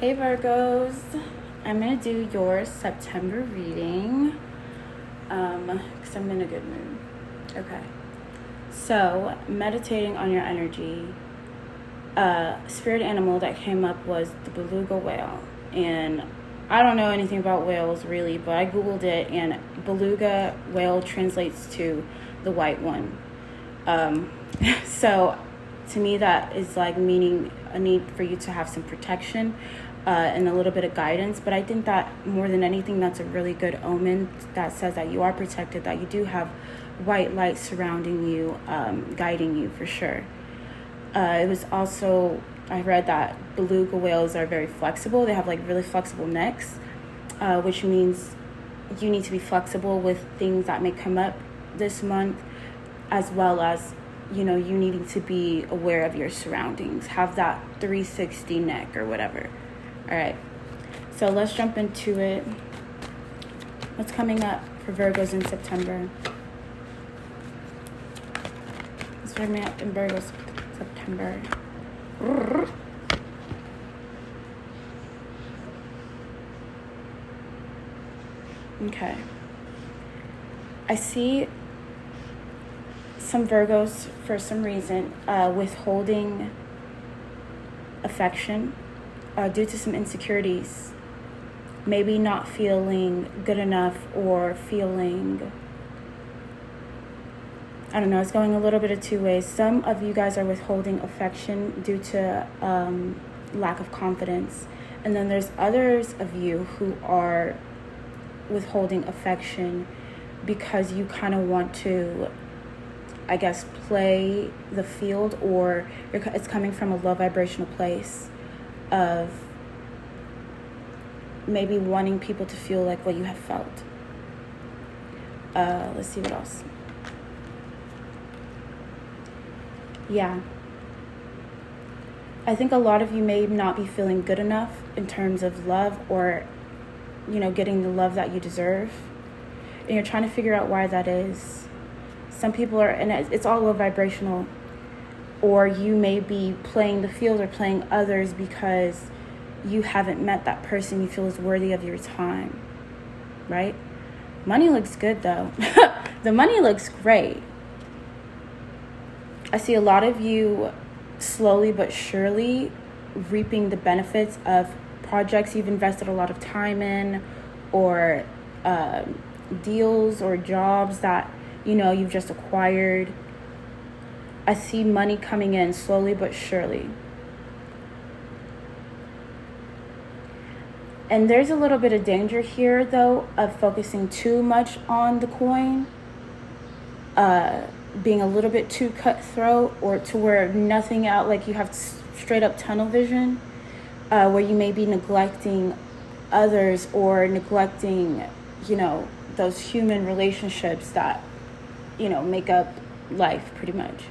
Hey Virgos, I'm going to do your September reading because I'm in a good mood. Okay, so meditating on your energy, spirit animal that came up was the beluga whale. And I don't know anything about whales really, but I Googled it, and beluga whale translates to the white one. So to me that is like meaning a need for you to have some protection and a little bit of guidance. But I think that more than anything, that's a really good omen that says that you are protected, that you do have white light surrounding you, guiding you for sure. It was also, I read that beluga whales are very flexible. They have like really flexible necks, which means you need to be flexible with things that may come up this month, as well as, you know, you needing to be aware of your surroundings. Have that 360 neck or whatever. All right, so let's jump into it. What's coming up for Virgos in September? What's coming up in Virgos September? Okay. I see some Virgos, for some reason, withholding affection due to some insecurities. Maybe not feeling good enough, or feeling, I don't know, it's going a little bit of two ways. Some of you guys are withholding affection due to lack of confidence. And then there's others of you who are withholding affection because you kind of want to, I guess, play the field, or it's coming from a low vibrational place of maybe wanting people to feel like what you have felt. Let's see what else. Yeah. I think a lot of you may not be feeling good enough in terms of love, or, you know, getting the love that you deserve. And you're trying to figure out why that is. Some people are, and it's all low vibrational, or you may be playing the field or playing others because you haven't met that person you feel is worthy of your time, right? Money looks good though. The money looks great. I see a lot of you slowly but surely reaping the benefits of projects you've invested a lot of time in, or deals or jobs that, you know, you've just acquired. I see money coming in slowly but surely. And there's a little bit of danger here, though, of focusing too much on the coin, being a little bit too cutthroat, or to where nothing out, like you have straight up tunnel vision, where you may be neglecting others, or neglecting, you know, those human relationships that, you know, make up life pretty much.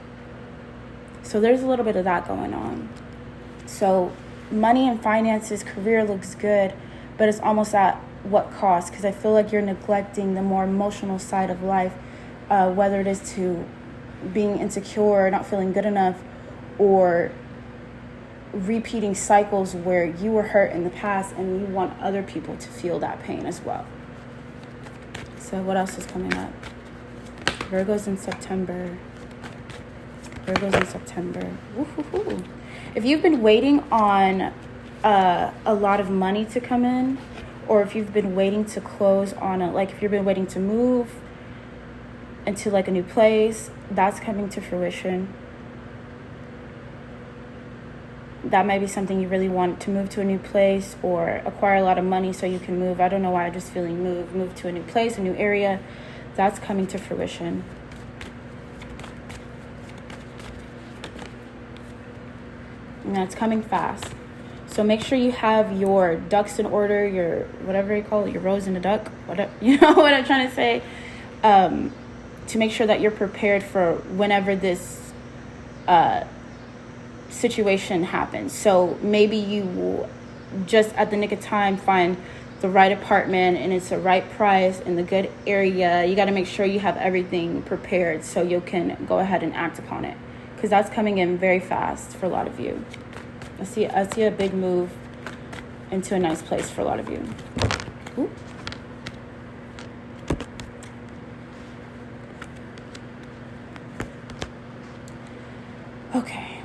So there's a little bit of that going on. So money and finances, career looks good, but it's almost at what cost? Because I feel like you're neglecting the more emotional side of life, whether it is to being insecure, not feeling good enough, or repeating cycles where you were hurt in the past and you want other people to feel that pain as well. So what else is coming up? Virgos in September. Virgos in September. Woo-hoo-hoo. If you've been waiting on a lot of money to come in, or if you've been waiting to close on if you've been waiting to move into like a new place, that's coming to fruition. That might be something you really want, to move to a new place or acquire a lot of money so you can move. I don't know why I'm just feeling move to a new place, a new area. That's coming to fruition. And that's coming fast. So make sure you have your ducks in order, your whatever you call it, your rose in a duck, whatever, you know what I'm trying to say, to make sure that you're prepared for whenever this situation happens. So maybe you will just at the nick of time find the right apartment, and it's the right price in the good area. You got to make sure you have everything prepared so you can go ahead and act upon it, because that's coming in very fast for a lot of you. I see a big move into a nice place for a lot of you. Ooh. Okay.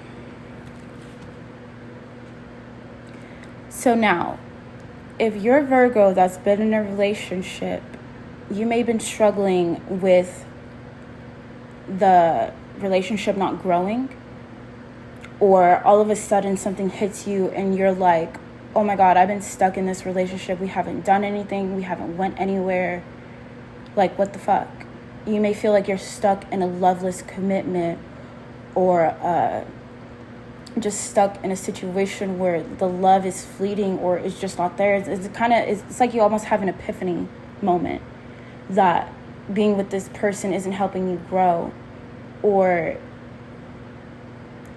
So now, if you're Virgo that's been in a relationship, you may have been struggling with the relationship not growing, or all of a sudden something hits you and you're like, oh my God, I've been stuck in this relationship. We haven't done anything. We haven't went anywhere. Like, what the fuck? You may feel like you're stuck in a loveless commitment, or just stuck in a situation where the love is fleeting or it's just not there. It's like you almost have an epiphany moment that being with this person isn't helping you grow, or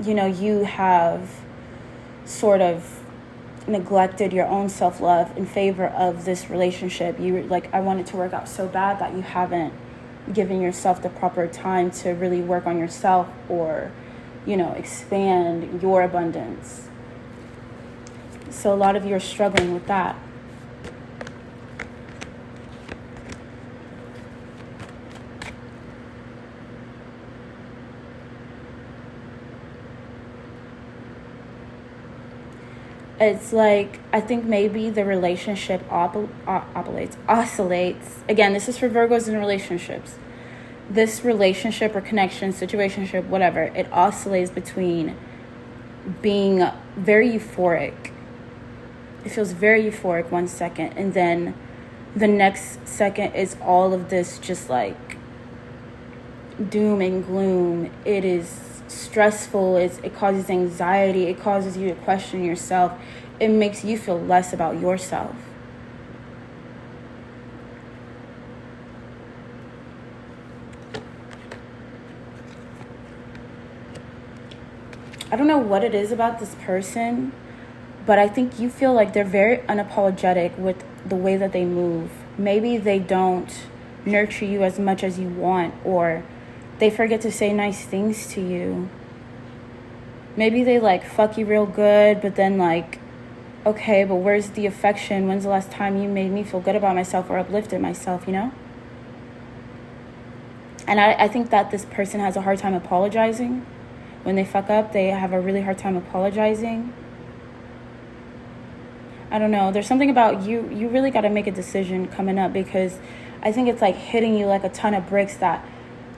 you have sort of neglected your own self-love in favor of this relationship. You like, I want it to work out so bad that you haven't given yourself the proper time to really work on yourself, or expand your abundance. So a lot of you are struggling with that. It's like, I think maybe the relationship oscillates. Again, this is for Virgos in relationships. This relationship or connection, situationship, whatever, it oscillates between being very euphoric. It feels very euphoric 1 second, and then the next second is all of this just like doom and gloom. It is stressful. It causes anxiety. It causes you to question yourself. It makes you feel less about yourself. I don't know what it is about this person, but I think you feel like they're very unapologetic with the way that they move. Maybe they don't nurture you as much as you want, or they forget to say nice things to you. Maybe they like fuck you real good, but then like, okay, but where's the affection? When's the last time you made me feel good about myself or uplifted myself, And I think that this person has a hard time apologizing. When they fuck up, they have a really hard time apologizing. I don't know. There's something about you. You really got to make a decision coming up, because I think it's like hitting you like a ton of bricks that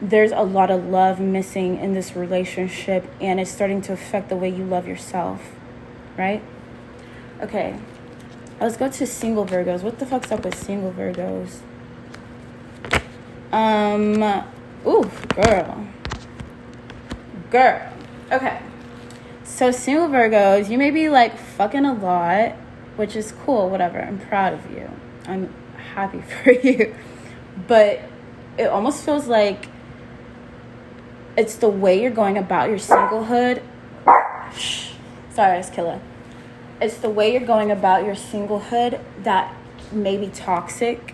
there's a lot of love missing in this relationship, and it's starting to affect the way you love yourself, right? Okay. Let's go to single Virgos. What the fuck's up with single Virgos? Ooh, girl. Okay. So single Virgos, you may be like fucking a lot, which is cool, whatever. I'm proud of you. I'm happy for you. But it almost feels like it's the way you're going about your singlehood. Sorry, it's killer. It's the way you're going about your singlehood that may be toxic.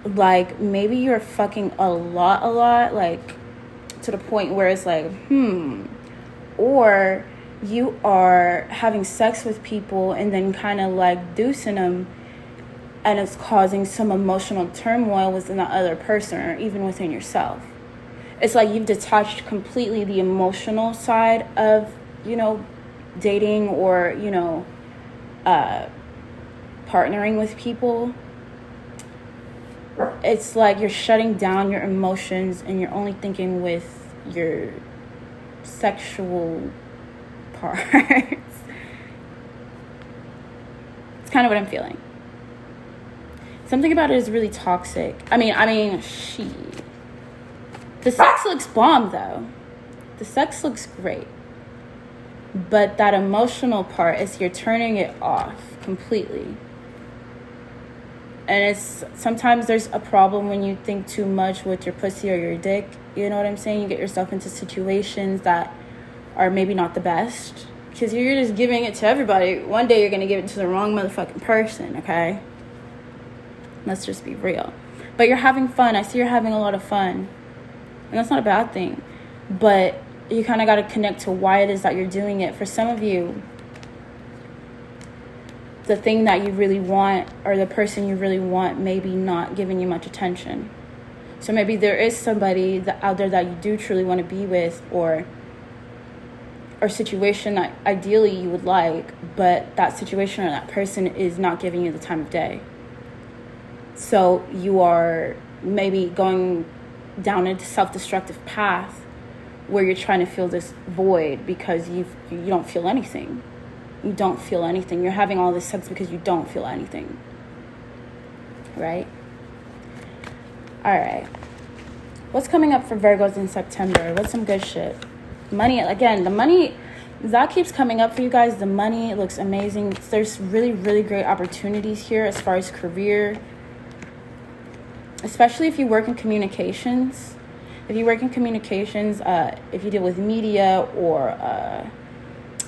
Like, maybe you're fucking a lot, like, to the point where it's like, or you are having sex with people and then kind of like deucing them, and it's causing some emotional turmoil within the other person or even within yourself. It's like you've detached completely the emotional side of, dating or, partnering with people. It's like you're shutting down your emotions and you're only thinking with your sexual parts. It's kind of what I'm feeling. Something about it is really toxic. I mean, shit. The sex looks bomb, though. The sex looks great. But that emotional part is you're turning it off completely. And it's sometimes there's a problem when you think too much with your pussy or your dick. You know what I'm saying? You get yourself into situations that are maybe not the best, because you're just giving it to everybody. One day you're going to give it to the wrong motherfucking person, okay? Let's just be real. But you're having fun. I see you're having a lot of fun. And that's not a bad thing. But you kind of got to connect to why it is that you're doing it. For some of you, the thing that you really want or the person you really want maybe not giving you much attention. So maybe there is somebody out there that you do truly want to be with, or situation that ideally you would like, but that situation or that person is not giving you the time of day. So you are maybe going down a self-destructive path where you're trying to fill this void because you don't feel anything. You don't feel anything. You're having all this sex because you don't feel anything. Right? All right. What's coming up for Virgos in September? What's some good shit? Money. Again, the money, that keeps coming up for you guys. The money looks amazing. There's really, really great opportunities here as far as career. Especially if you work in communications. If you work in communications, if you deal with media or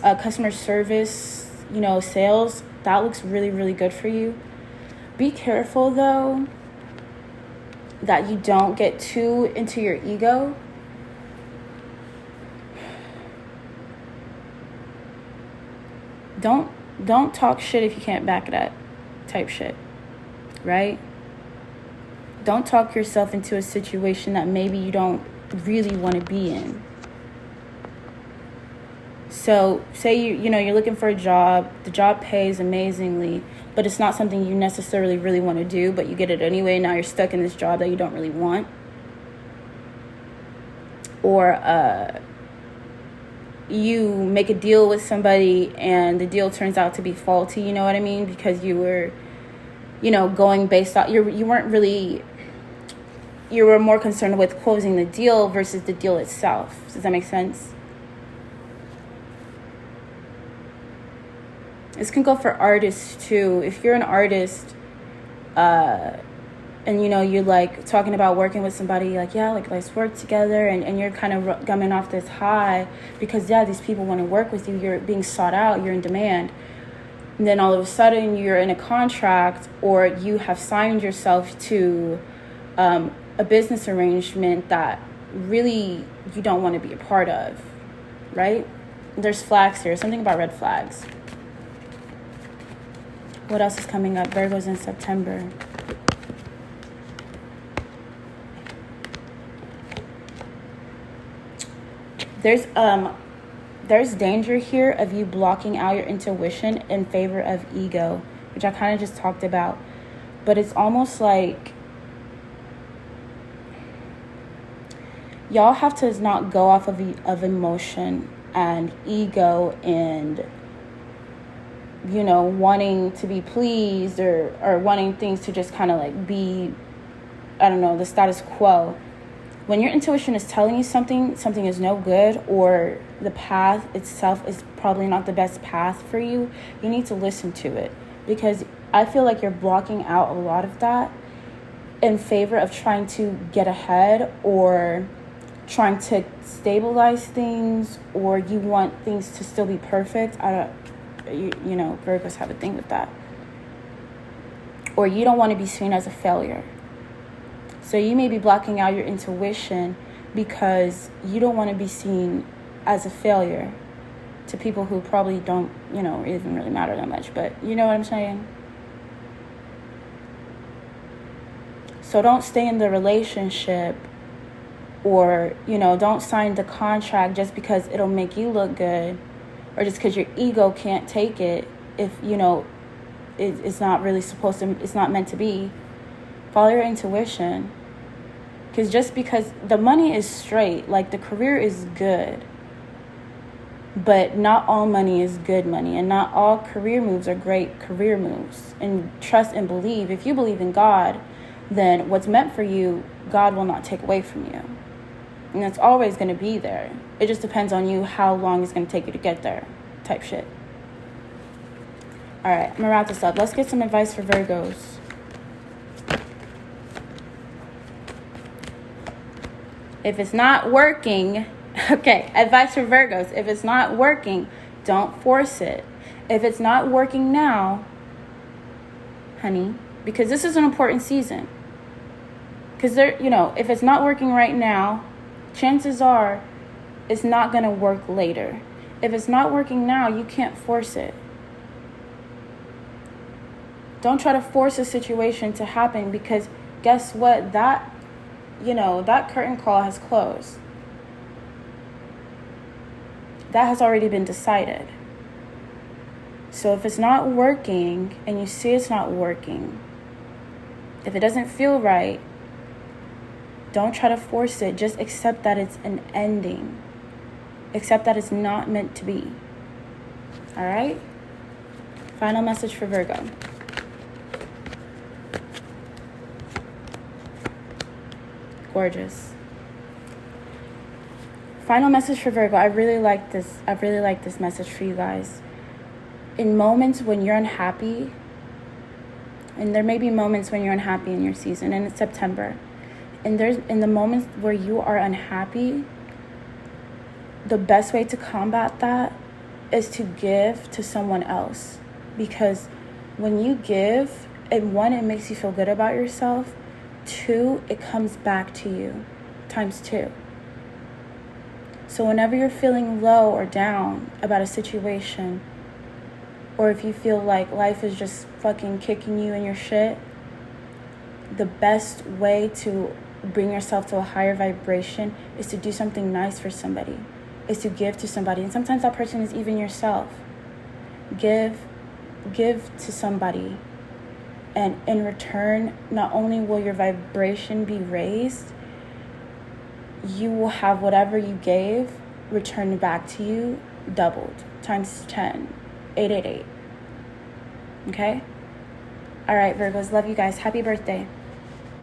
customer service, sales, that looks really, really good for you. Be careful, though, that you don't get too into your ego. Don't talk shit if you can't back it up, type shit, right? Don't talk yourself into a situation that maybe you don't really want to be in. So say you're looking for a job, the job pays amazingly, but it's not something you necessarily really want to do, but you get it anyway. Now you're stuck in this job that you don't really want. Or you make a deal with somebody and the deal turns out to be faulty, you know what I mean? Because you were, going based on, you were more concerned with closing the deal versus the deal itself. Does that make sense? This can go for artists too. If you're an artist, and you're like talking about working with somebody, like, yeah, like let's work together, and you're kind of coming off this high because these people want to work with you. You're being sought out. You're in demand. And then all of a sudden you're in a contract, or you have signed yourself to a business arrangement that really you don't want to be a part of, right? There's flags here. Something about red flags. What else is coming up? Virgos in September. There's danger here of you blocking out your intuition in favor of ego, which I kind of just talked about. But it's almost like y'all have to not go off of emotion and ego and wanting to be pleased or wanting things to just kind of like be, I don't know, the status quo. When your intuition is telling you something is no good, or the path itself is probably not the best path for you, you need to listen to it. Because I feel like you're blocking out a lot of that in favor of trying to get ahead or trying to stabilize things, or you want things to still be perfect. Virgos have a thing with that. Or you don't want to be seen as a failure. So you may be blocking out your intuition because you don't want to be seen as a failure to people who probably don't, even really matter that much. But you know what I'm saying? So don't stay in the relationship, or, don't sign the contract just because it'll make you look good, or just because your ego can't take it if, it's not really supposed to, it's not meant to be. Follow your intuition. Because just because the money is straight, like the career is good, but not all money is good money, and not all career moves are great career moves. And trust and believe. If you believe in God, then what's meant for you, God will not take away from you. And it's always going to be there. It just depends on you how long it's going to take you to get there, type shit. All right, I'm going to wrap this up. Let's get some advice for Virgos. If it's not working, okay, advice for Virgos. If it's not working, don't force it. If it's not working now, honey, because this is an important season. Because if it's not working right now, chances are it's not going to work later. If it's not working now, you can't force it. Don't try to force a situation to happen, because guess what? That curtain call has closed. That has already been decided. So if it's not working and you see it's not working, if it doesn't feel right, don't try to force it. Just accept that it's an ending. Accept that it's not meant to be. All right? Final message for Virgo. Gorgeous. Final message for Virgo. I really like this message for you guys. In moments when you're unhappy, and there may be moments when you're unhappy in your season, and it's September, and there's in the moments where you are unhappy, the best way to combat that is to give to someone else. Because when you give, one, it makes you feel good about yourself. 2, it comes back to you times 2. So whenever you're feeling low or down about a situation, or if you feel like life is just fucking kicking you in your shit, the best way to bring yourself to a higher vibration is to do something nice for somebody, is to give to somebody. And sometimes that person is even yourself. Give to somebody. And in return, not only will your vibration be raised, you will have whatever you gave returned back to you doubled, times 10, 888. Okay? All right, Virgos, love you guys. Happy birthday.